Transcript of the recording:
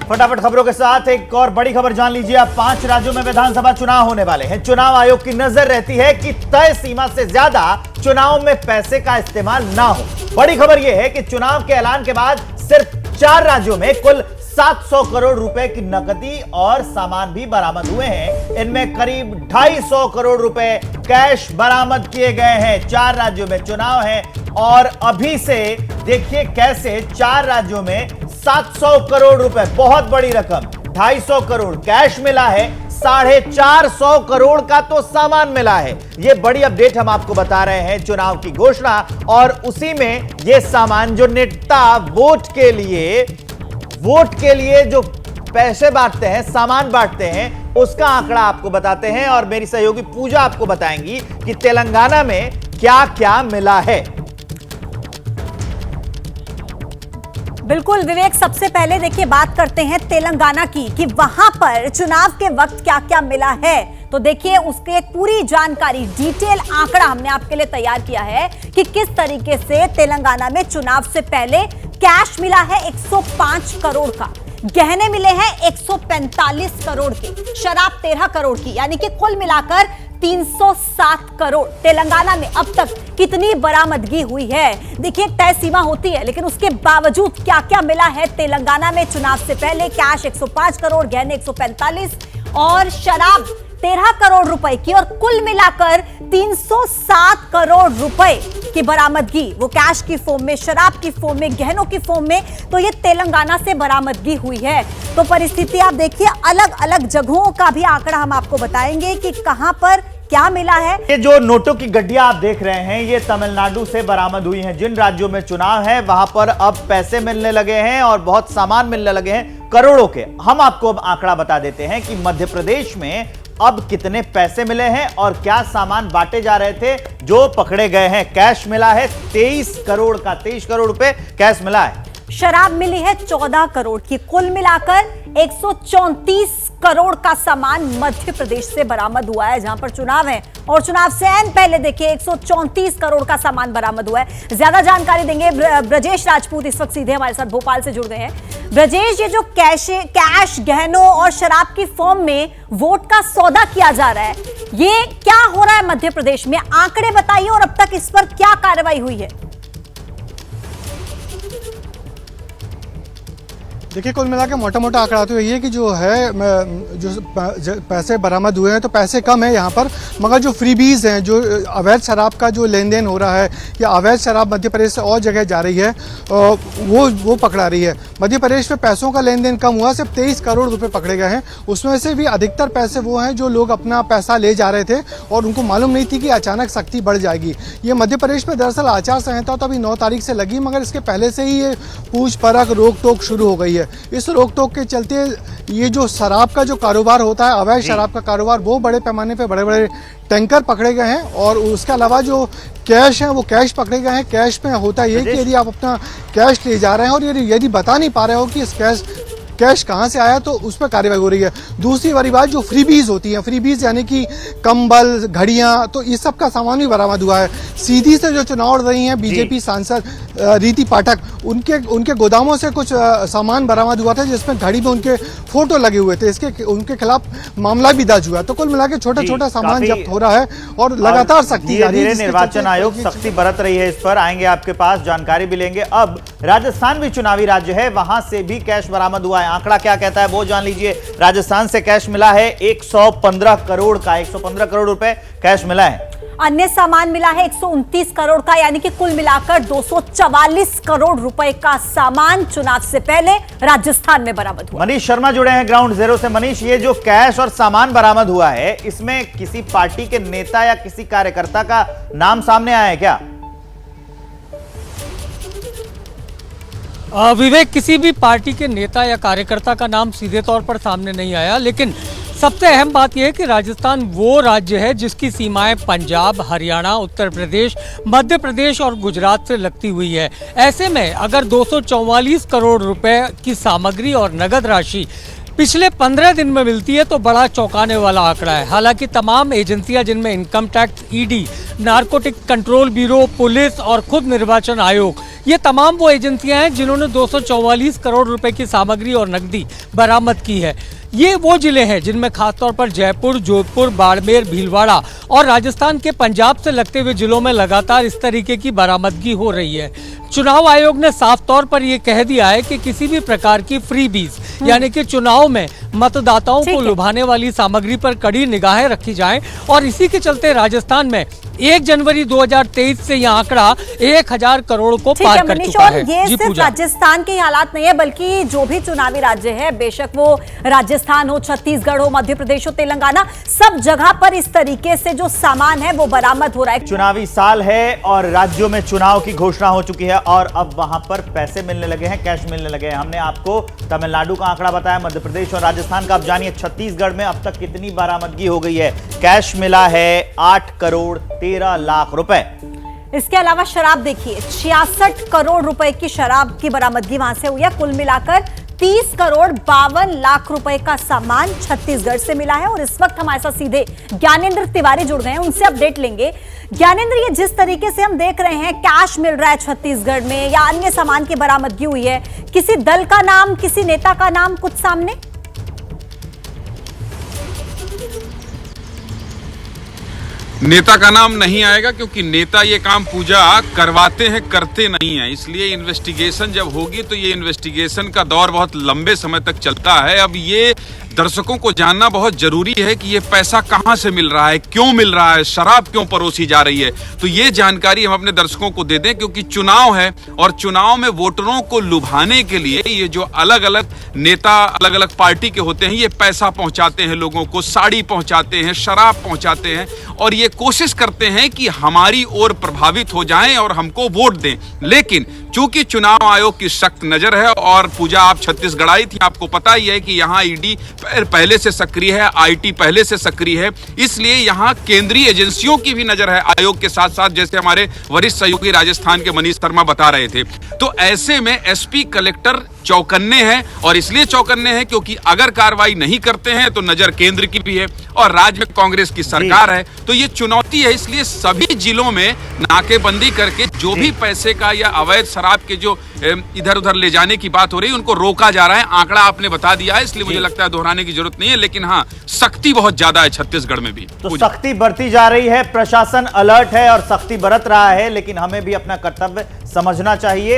फटाफट खबरों के साथ एक और बड़ी खबर जान लीजिए। अब 5 राज्यों में विधानसभा चुनाव होने वाले हैं। चुनाव आयोग की नजर रहती है कि तय सीमा से ज्यादा चुनाव में पैसे का इस्तेमाल ना हो। बड़ी खबर यह है कि चुनाव के ऐलान के बाद सिर्फ 4 राज्यों में कुल 700 करोड़ रुपए की नकदी और सामान भी बरामद हुए हैं। इनमें करीब 250 करोड़ रुपए कैश बरामद किए गए हैं। 4 राज्यों में चुनाव है और अभी से देखिए कैसे 4 राज्यों में 700 करोड़ रुपए, बहुत बड़ी रकम, 250 करोड़ कैश मिला है, 450 करोड़ का तो सामान मिला है। यह बड़ी अपडेट हम आपको बता रहे हैं। चुनाव की घोषणा और उसी में यह सामान जो नेता वोट के लिए जो पैसे बांटते हैं, सामान बांटते हैं, उसका आंकड़ा आपको बताते हैं और मेरी सहयोगी पूजा आपको बताएंगी कि तेलंगाना में क्या क्या मिला है। बिल्कुल विवेक, सबसे पहले देखिए बात करते हैं तेलंगाना की कि वहां पर चुनाव के वक्त क्या क्या मिला है। तो देखिए उसके एक पूरी जानकारी, डिटेल आंकड़ा हमने आपके लिए तैयार किया है कि किस तरीके से तेलंगाना में चुनाव से पहले कैश मिला है 105 करोड़ का, गहने मिले हैं 145 करोड़ के, शराब 13 करोड़ की, यानी कि कुल मिलाकर 307 करोड़। तेलंगाना में अब तक कितनी बरामदगी हुई है? देखिए तय सीमा होती है, लेकिन उसके बावजूद क्या क्या मिला है तेलंगाना में चुनाव से पहले। कैश 105 करोड़, गहने 145 और शराब 13 करोड़ रुपए की, और कुल मिलाकर 307 करोड़ रुपए की बरामदगी, वो कैश की फॉर्म में, शराब की फॉर्म में, गहनों की फॉर्म में। तो ये तेलंगाना से बरामदगी हुई है। तो परिस्थिति आप देखिए, अलग अलग जगहों का भी आंकड़ा हम आपको बताएंगे कि कहां पर क्या मिला है। ये जो नोटों की गड्डियां आप देख रहे हैं, ये तमिलनाडु से बरामद हुई हैं। जिन राज्यों में चुनाव है वहां पर अब पैसे मिलने लगे हैं और बहुत सामान मिलने लगे हैं करोड़ों के। हम आपको अब आंकड़ा बता देते हैं कि मध्य प्रदेश में अब कितने पैसे मिले हैं और क्या सामान बांटे जा रहे थे जो पकड़े गए हैं। कैश मिला है 23 करोड़ का, 23 करोड़ रुपए कैश मिला है। शराब मिली है 14 करोड़ की, कुल मिलाकर 134 करोड़ का सामान मध्य प्रदेश से बरामद हुआ है, जहां पर चुनाव है। और चुनाव से एन पहले देखिए 134 करोड़ का सामान बरामद हुआ है। ज्यादा जानकारी देंगे ब्रजेश राजपूत, इस वक्त सीधे हमारे साथ भोपाल से जुड़ गए हैं। ब्रजेश, ये जो कैश, गहनों और शराब की फॉर्म में वोट का सौदा किया जा रहा है, ये क्या हो रहा है मध्य प्रदेश में? आंकड़े बताइए और अब तक इस पर क्या कार्रवाई हुई है? देखिए कुल मिला के मोटा मोटा आंकड़ा तो यही है कि जो है जो पैसे बरामद हुए हैं तो पैसे कम है यहाँ पर, मगर जो फ्रीबीज हैं, जो अवैध शराब का जो लेन देन हो रहा है या अवैध शराब मध्य प्रदेश से और जगह जा रही है, वो पकड़ा रही है। मध्य प्रदेश में पैसों का लेन देन कम हुआ, सिर्फ 23 करोड़ रुपए पकड़े गए हैं। उसमें से भी अधिकतर पैसे वो हैं जो लोग अपना पैसा ले जा रहे थे और उनको मालूम नहीं थी कि अचानक सख्ती बढ़ जाएगी। ये मध्य प्रदेश में दरअसल आचार संहिता तो अभी 9 तारीख से लगी, मगर इसके पहले से ही ये पूछ परख रोक टोक शुरू हो गई है। इस रोक टोक के चलते ये जो शराब का जो कारोबार होता है, अवैध शराब का कारोबार, वो बड़े पैमाने पे बड़े बड़े टैंकर पकड़े गए हैं। और उसके अलावा जो कैश है वो कैश पकड़े गए हैं। कैश में होता है ये कि यदि आप अपना कैश ले जा रहे हैं और यदि बता नहीं पा रहे हो कि इस कैश कहाँ से आया, तो उस पर कार्रवाई हो रही है। दूसरी बड़ी बात, जो फ्रीबीज होती हैं, फ्रीबीज यानी कि कंबल, घड़ियां, तो इस सब का सामान भी बरामद हुआ है। सीधी से जो चुनाव लड़ रही हैं बीजेपी सांसद रीति पाठक, उनके गोदामों से कुछ सामान बरामद हुआ था जिसमें घड़ी में उनके फोटो लगे हुए थे। उनके खिलाफ मामला भी दर्ज हुआ। तो कुल मिला के छोटा छोटा सामान जब्त हो रहा है और लगातार सख्ती जारी है। निर्वाचन आयोग सख्ती बरत रही है इस पर। आएंगे आपके पास, जानकारी भी लेंगे। अब राजस्थान भी चुनावी राज्य है, वहां से भी कैश बरामद हुआ है। आंकड़ा क्या कहता है वो जान लीजिए। राजस्थान से कैश मिला है 115 करोड़ का, 115 करोड़ रुपए कैश मिला है। अन्य सामान मिला है 129 करोड़ का, यानी कि कुल मिलाकर 244 करोड़ रुपए का सामान चुनाव से पहले राजस्थान में बरामद हुआ। मनीष शर्मा जुड़े हैं ग्राउंड जीरो से। मनीष, ये जो कैश और सामान बरामद हुआ है, इसमें किसी पार्टी के नेता या किसी कार्यकर्ता का नाम सामने आया है क्या? विवेक, किसी भी पार्टी के नेता या कार्यकर्ता का नाम सीधे तौर पर सामने नहीं आया, लेकिन सबसे अहम बात यह है कि राजस्थान वो राज्य है जिसकी सीमाएं पंजाब, हरियाणा, उत्तर प्रदेश, मध्य प्रदेश और गुजरात से लगती हुई है। ऐसे में अगर 244 करोड़ रुपए की सामग्री और नगद राशि पिछले 15 दिन में मिलती है तो बड़ा चौंकाने वाला आंकड़ा है। हालांकि तमाम एजेंसियां, जिनमें income tax, ED, narcotic control bureau, police और खुद निर्वाचन आयोग, ये तमाम वो एजेंसियां हैं जिन्होंने 244 करोड़ रुपए की सामग्री और नकदी बरामद की है। ये वो जिले हैं जिनमें खासतौर पर जयपुर, जोधपुर, बाड़मेर, भीलवाड़ा और राजस्थान के पंजाब से लगते हुए जिलों में लगातार इस तरीके की बरामदगी हो रही है। चुनाव आयोग ने साफ तौर पर यह कह दिया है कि किसी भी प्रकार की फ्रीबीज यानी कि चुनाव में मतदाताओं को लुभाने वाली सामग्री पर कड़ी निगाहें रखी जाएं और इसी के चलते राजस्थान में 1 जनवरी 2023 से यह आंकड़ा 1000 करोड़ को पार कर चुका है। ये सिर्फ राजस्थान के हालात नहीं है, बल्कि जो भी चुनावी राज्य है, बेशक वो राजस्थान हो, छत्तीसगढ़ हो, मध्य प्रदेश हो, तेलंगाना, सब जगह पर इस तरीके से जो सामान है वो बरामद हो रहा है। चुनावी साल है और राज्यों में चुनाव की घोषणा हो चुकी है और अब वहां पर पैसे मिलने लगे हैं, कैश मिलने लगे हैं। हमने आपको तमिलनाडु का आंकड़ा बताया, मध्य प्रदेश और राजस्थान का। अब जानिए छत्तीसगढ़ में अब तक कितनी बरामदगी हो गई है। कैश मिला है 8 करोड़ 13 लाख रुपए। इसके अलावा शराब देखिए, 66 करोड़ रुपए की शराब की बरामदगी वहां से हुई है। कुल मिलाकर 30 करोड़ 52 लाख रुपए का सामान छत्तीसगढ़ से मिला है। और इस वक्त हमारे साथ सीधे ज्ञानेंद्र तिवारी जुड़ गए हैं, उनसे अपडेट लेंगे। ज्ञानेंद्र, ये जिस तरीके से हम देख रहे हैं कैश मिल रहा है छत्तीसगढ़ में या अन्य सामान की बरामदगी हुई है, किसी दल का नाम, किसी नेता का नाम कुछ सामने? नेता का नाम नहीं आएगा क्योंकि नेता ये काम पूजा करवाते हैं, करते नहीं है। इसलिए इन्वेस्टिगेशन जब होगी तो ये इन्वेस्टिगेशन का दौर बहुत लंबे समय तक चलता है। अब ये दर्शकों को जानना बहुत जरूरी है कि ये पैसा कहां से मिल रहा है, क्यों मिल रहा है, शराब क्यों परोसी जा रही है। तो ये जानकारी हम अपने दर्शकों को दे दें क्योंकि चुनाव है और चुनाव में वोटरों को लुभाने के लिए ये जो अलग अलग नेता अलग अलग पार्टी के होते हैं, ये पैसा पहुंचाते हैं लोगों को, साड़ी पहुंचाते हैं, शराब पहुंचाते हैं और ये कोशिश करते हैं कि हमारी ओर प्रभावित हो जाएं और हमको वोट दें। लेकिन चूंकि चुनाव आयोग की सख्त नजर है और पूजा आप छत्तीसगढ़ आई थी, आपको पता ही है कि यहाँ ईडी पहले से सक्रिय है, आईटी पहले से सक्रिय है, इसलिए यहाँ केंद्रीय एजेंसियों की भी नजर है आयोग के साथ साथ, जैसे हमारे वरिष्ठ सहयोगी राजस्थान के मनीष शर्मा बता रहे थे। तो ऐसे में एसपी कलेक्टर चौकन्ने हैं और इसलिए चौकन्ने हैं क्योंकि अगर कार्रवाई नहीं करते हैं तो नजर केंद्र की भी है और राज्य में कांग्रेस की सरकार है। तो ये चुनौती है, इसलिए सभी जिलों में नाकेबंदी करके जो भी पैसे का या अवैध शराब के जो इधर उधर ले जाने की बात हो रही है उनको रोका जा रहा है। आंकड़ा आपने बता दिया है, इसलिए मुझे लगता है दोहराने की जरूरत नहीं है। लेकिन हाँ, सख्ती बहुत ज्यादा है छत्तीसगढ़ में भी। तो सख्ती बरती जा रही है, प्रशासन अलर्ट है और सख्ती बरत रहा है, लेकिन हमें भी अपना कर्तव्य समझना चाहिए।